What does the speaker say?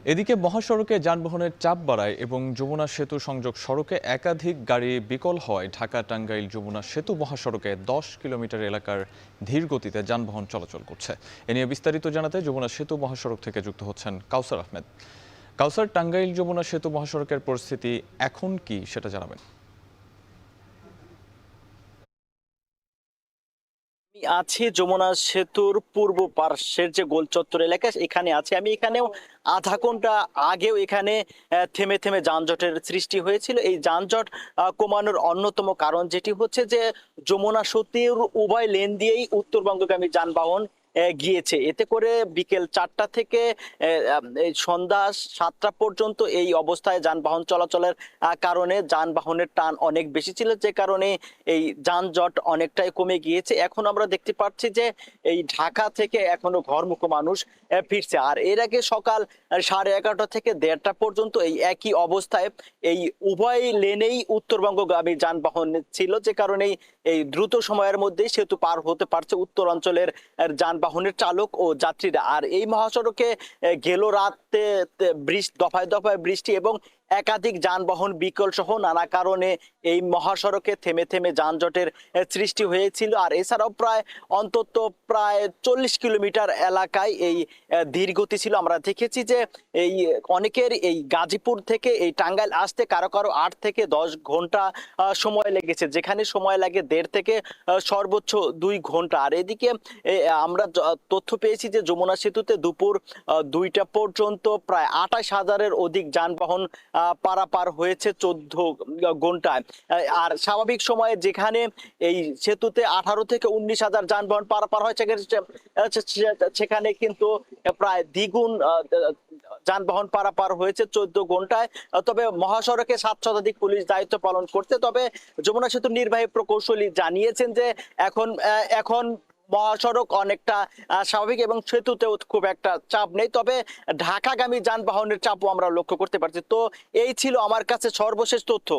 এদিকে মহাসড়কে যানবাহনের চাপ বাড়ায় এবং যমুনা সেতু সংযোগ সড়কে একাধিক গাড়ি বিকল হওয়ায় ঢাকা টাঙ্গাইল যমুনা সেতু মহাসড়কে 10 কিলোমিটার এলাকার ধীর গতিতে যানবাহন চলাচল করছে। এ নিয়ে বিস্তারিত জানাতে যমুনা সেতু মহাসড়ক থেকে যুক্ত হচ্ছেন কাউসার আহমেদ। কাউসার, টাঙ্গাইল যমুনা সেতু মহাসড়কের পরিস্থিতি এখন কি সেটা জানাবেন। আমি আছি যমুনা সেতুর পূর্ব পার্শ্বের যে গোল চত্বর এলাকা এখানে আছি আমি। এখানেও আধা ঘন্টা আগেও এখানে থেমে থেমে যানজটের সৃষ্টি হয়েছিল। এই যানজট কমানোর অন্যতম কারণ যেটি হচ্ছে যে যমুনা সেতুর উভয় লেন দিয়েই উত্তরবঙ্গগামী যানবাহন গিয়েছে। এতে করে বিকেল 4টা থেকে এই সন্ধ্যা 7টা পর্যন্ত এই অবস্থায় যানবাহন চলাচলের কারণে যানবাহনের টান অনেক বেশি ছিল, যে কারণে এই যানজট অনেকটাই কমে গিয়েছে। এখন আমরা দেখতে পাচ্ছি যে এই ঢাকা থেকে এখনো ঘরমুখো মানুষ ফিরছে। আর এর আগে সকাল 11:30 থেকে 1:30 পর্যন্ত এই একই অবস্থায় এই উভয় লেনেই উত্তরবঙ্গগামী যানবাহন ছিল, যে কারণে এই দ্রুত সময়ের মধ্যেই সেতু পার হতে পারছে উত্তর অঞ্চলের যানবাহনের চালক ও যাত্রীরা। আর এই মহাসড়কে গেল রাতে দফায় দফায় বৃষ্টি এবং একাধিক যানবাহন বিকল সহ নানা কারণে এই মহাসড়কে থেমে থেমে যানজটের সৃষ্টি হয়েছিল। আর এছাড়াও অন্তত প্রায় 40 কিলোমিটার এলাকায় এই ধীর গতি ছিল। আমরা দেখেছি যে এই অনেকের এই গাজীপুর থেকে এই টাঙ্গাইল আসতে কারো কারো 8 থেকে 10 ঘন্টা সময় লেগেছে, যেখানে সময় লাগে 1.5 থেকে সর্বোচ্চ 2 ঘন্টা। আর এদিকে আমরা তথ্য পেয়েছি যে যমুনা সেতুতে দুপুর 2টা পর্যন্ত প্রায় 28,000-এর অধিক যানবাহন পারাপার হয়েছে 14 ঘন্টায়। আর স্বাভাবিক সময়ে যেখানে এই সেতুতে 18 থেকে 19,000 যানবাহন পারাপার হয়, সেখানে কিন্তু প্রায় দ্বিগুণ যানবাহন পারাপার হয়েছে 14 ঘন্টায়। তবে মহাসড়কে 7 শতাধিক পুলিশ দায়িত্ব পালন করতে। তবে যমুনা সেতুর নির্বাহী প্রকৌশলী জানিয়েছেন যে এখন মহাসড়ক অনেকটা স্বাভাবিক এবং সেতুতেও খুব একটা চাপ নেই। তবে ঢাকাগামী যানবাহনের চাপও আমরা লক্ষ্য করতে পারছি। তো এই ছিল আমার কাছে সর্বশেষ তথ্য।